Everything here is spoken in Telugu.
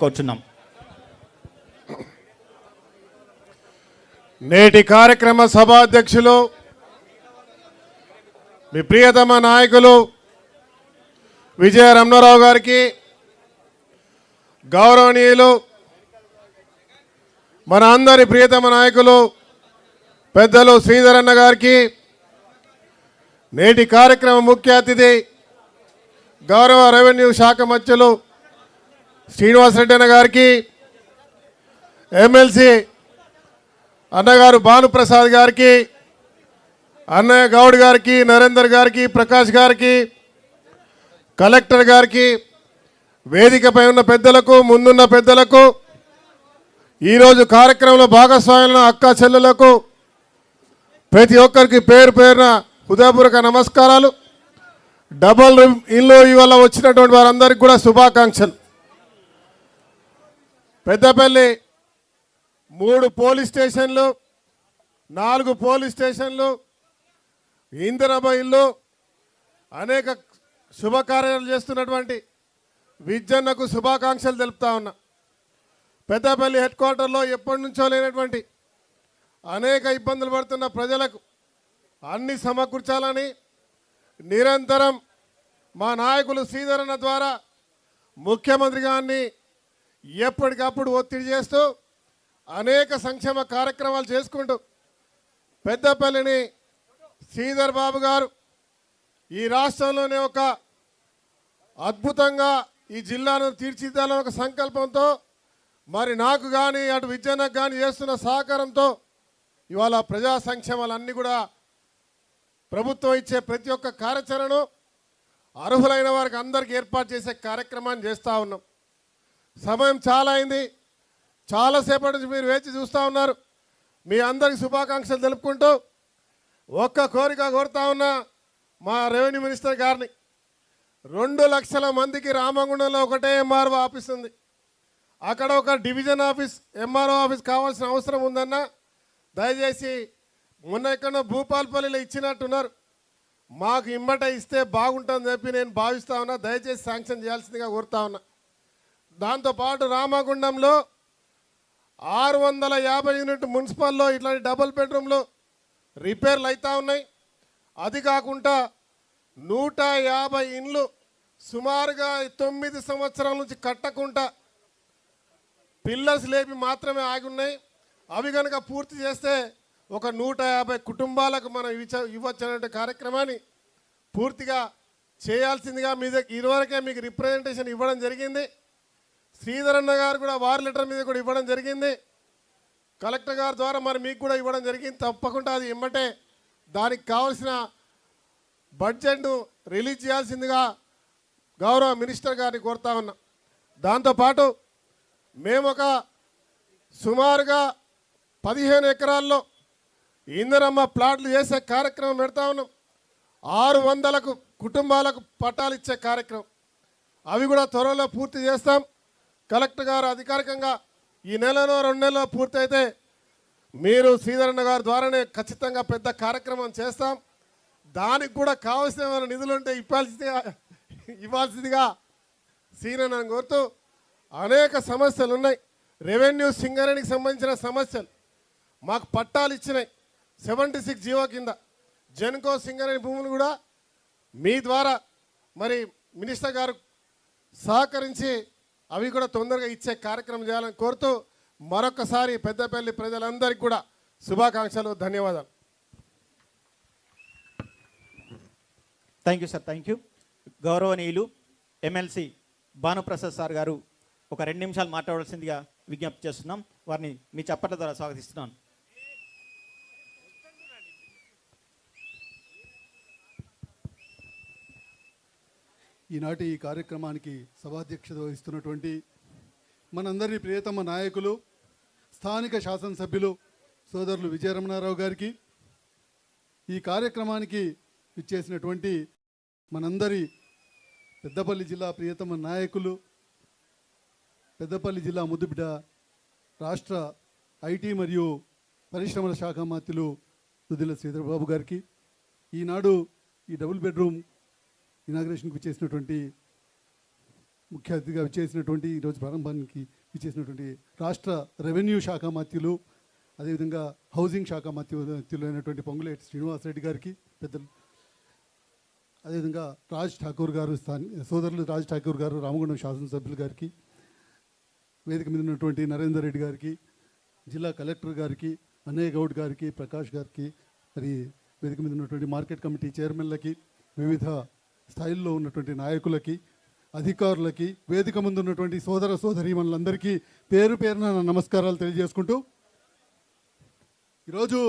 కోరుచున్నాం. నేటి కార్యక్రమ సభాధ్యక్షులు మీ ప్రియతమ నాయకులు విజయ రమణారావు గారికి, గౌరవనీయులు మన అందరి ప్రియతమ నాయకులు పెద్దలు శ్రీధర్ అన్న గారికి, నేటి కార్యక్రమ ముఖ్య అతిథి గౌరవ రెవెన్యూ శాఖ మంత్రులు శ్రీనివాసరెడ్డి అన్న గారికి, ఎమ్మెల్సీ అన్నగారు భానుప్రసాద్ గారికి, అన్నయ్య గౌడ్ గారికి, నరేందర్ గారికి, ప్రకాష్ గారికి, కలెక్టర్ గారికి, వేదికపై ఉన్న పెద్దలకు, ముందున్న పెద్దలకు, ఈరోజు కార్యక్రమంలో భాగస్వాములైన అక్క చెల్లెలకు ప్రతి ఒక్కరికి పేరు పేరున హృదయపూర్వక నమస్కారాలు. డబల్ ఇల్లు ఇవాళ వచ్చినటువంటి వారందరికీ కూడా శుభాకాంక్షలు. పెద్దపల్లి 3 పోలీస్ స్టేషన్లు, 4 పోలీస్ స్టేషన్లు, ఇందిరమ్మ ఇల్లు, అనేక శుభకార్యాలు చేస్తున్నటువంటి విజ్జన్నకు శుభాకాంక్షలు తెలుపుతా ఉన్నా. పెద్దపల్లి హెడ్ క్వార్టర్లో ఎప్పటి నుంచో లేనటువంటి అనేక ఇబ్బందులు పడుతున్న ప్రజలకు అన్ని సమకూర్చాలని నిరంతరం మా నాయకులు శ్రీధరన్న ద్వారా ముఖ్యమంత్రి గారిని ఎప్పటికప్పుడు ఒత్తిడి చేస్తూ అనేక సంక్షేమ కార్యక్రమాలు చేసుకుంటూ పెద్దపల్లిని శ్రీధర్ బాబు గారు ఈ రాష్ట్రంలోనే ఒక అద్భుతంగా ఈ జిల్లాను తీర్చిదిద్దాలని ఒక సంకల్పంతో, మరి నాకు కానీ అటు విద్యనకు కానీ చేస్తున్న సహకారంతో ఇవాళ ప్రజా సంక్షేమాలన్నీ కూడా ప్రభుత్వం ఇచ్చే ప్రతి ఒక్క కార్యాచరణను అర్హులైన వారికి అందరికీ ఏర్పాటు చేసే కార్యక్రమాన్ని చేస్తూ ఉన్నాం. సమయం చాలా అయింది, చాలాసేపటి నుంచి మీరు వేచి చూస్తూ ఉన్నారు. మీ అందరికి శుభాకాంక్షలు తెలుపుకుంటూ ఒక్క కోరిక కోరుతా ఉన్నా మా రెవెన్యూ మినిస్టర్ గారిని. 2 లక్షల మందికి రామగుండంలో ఒకటే ఎంఆర్ఓ ఆఫీస్ ఉంది, అక్కడ ఒక డివిజన్ ఆఫీస్ ఎంఆర్ఓ ఆఫీస్ కావాల్సిన అవసరం ఉందన్న. దయచేసి మొన్న ఎక్కడో భూపాలపల్లిలో ఇచ్చినట్టున్నారు, మాకు ఇమ్మట ఇస్తే బాగుంటుందని చెప్పి నేను భావిస్తా ఉన్నా. దయచేసి శాంక్షన్ చేయాల్సిందిగా కోరుతా ఉన్నా. దాంతోపాటు రామగుండంలో 650 యూనిట్ మున్సిపల్లో ఇట్లాంటి డబుల్ బెడ్రూమ్లు రిపేర్లు అవుతూ ఉన్నాయి. అది కాకుండా 150 ఇండ్లు సుమారుగా 9 సంవత్సరాల నుంచి కట్టకుండా పిల్లర్స్ లేపి మాత్రమే ఆగి ఉన్నాయి. అవి కనుక పూర్తి చేస్తే ఒక 150 కుటుంబాలకు మనం ఇవ్వచ్చనే కార్యక్రమాన్ని పూర్తిగా చేయాల్సిందిగా మీ దగ్గర ఇదివరకే మీకు రిప్రజెంటేషన్ ఇవ్వడం జరిగింది. శ్రీధర్ అన్న గారు కూడా వారి లెటర్ మీద కూడా ఇవ్వడం జరిగింది. కలెక్టర్ గారి ద్వారా మరి మీకు కూడా ఇవ్వడం జరిగింది. తప్పకుండా అది ఇమ్మటే దానికి కావాల్సిన బడ్జెట్ను రిలీజ్ చేయాల్సిందిగా గౌరవ మినిస్టర్ గారిని కోరుతా ఉన్నా. దాంతోపాటు మేము ఒక సుమారుగా 15 ఎకరాల్లో ఇందిరమ్మ ప్లాట్లు చేసే కార్యక్రమం పెడతా ఉన్నాం. 600 కుటుంబాలకు పట్టాలు ఇచ్చే కార్యక్రమం, అవి కూడా త్వరలో పూర్తి చేస్తాం. కలెక్టర్ గారు అధికారికంగా ఈ నెలలో 2 నెలల్లో పూర్తయితే మీరు శ్రీధరన్న గారి ద్వారానే ఖచ్చితంగా పెద్ద కార్యక్రమం చేస్తాం. దానికి కూడా కావాల్సిన నిధులు ఉంటే ఇవ్వాల్సిందిగా శ్రీధరన్నను కోరుతూ, అనేక సమస్యలు ఉన్నాయి. రెవెన్యూ సింగరేణికి సంబంధించిన సమస్యలు మాకు పట్టాలు ఇచ్చినాయి 76 జీవో కింద. జెన్కో సింగరేణి భూములు కూడా మీ ద్వారా మరి మినిస్టర్ గారు సహకరించి అవి కూడా తొందరగా ఇచ్చే కార్యక్రమం చేయాలని కోరుతూ మరొకసారి పెద్దపల్లి ప్రజలందరికీ కూడా శుభాకాంక్షలు, ధన్యవాదాలు. Thank you sir, thank you. గౌరవనీయులు ఎమ్మెల్సీ భానుప్రసాద్ సార్ గారు ఒక 2 నిమిషాలు మాట్లాడాల్సిందిగా విజ్ఞప్తి చేస్తున్నాం. వారిని మీ చప్పట్ల ద్వారా స్వాగతిస్తున్నాను. ఈనాటి ఈ కార్యక్రమానికి సభాధ్యక్షత వహిస్తున్నటువంటి మనందరి ప్రియతమ నాయకులు, స్థానిక శాసనసభ్యులు సోదరులు విజయ రమణారావు గారికి, ఈ కార్యక్రమానికి ఇచ్చేసినటువంటి మనందరి పెద్దపల్లి జిల్లా ప్రియతమ నాయకులు, పెద్దపల్లి జిల్లా ముద్దుబిడ్డ, రాష్ట్ర ఐటీ మరియు పరిశ్రమల శాఖ మంత్రులు దుద్దిల శ్రీధర్ బాబు గారికి, ఈనాడు ఈ డబుల్ బెడ్రూమ్ ఇనాగ్రేషన్కి చేసినటువంటి ముఖ్య అతిథిగా విచ్చేసినటువంటి ఈరోజు ప్రారంభానికి విచ్చేసినటువంటి రాష్ట్ర రెవెన్యూ శాఖ మంత్రులు, అదేవిధంగా హౌసింగ్ శాఖ మంత్రులు అయినటువంటి పొంగులేటి శ్రీనివాసరెడ్డి గారికి పెద్దలు, అదేవిధంగా రాజ్ ఠాకూర్ గారు సోదరులు రాజ్ ఠాకూర్ గారు రామగుండం శాసనసభ్యులు గారికి, వేదిక మీద ఉన్నటువంటి నరేందర్ రెడ్డి గారికి, జిల్లా కలెక్టర్ గారికి, అన్నయ్య గౌడ్ గారికి, ప్రకాష్ గారికి, మరి వేదిక మీద ఉన్నటువంటి మార్కెట్ కమిటీ చైర్మన్లకి, వివిధ స్థాయిల్లో ఉన్నటువంటి నాయకులకి, అధికారులకి, వేదిక ముందు ఉన్నటువంటి సోదర సోదరీమణులందరికీ పేరు పేరున నా నమస్కారాలు తెలియజేసుకుంటూ ఈరోజు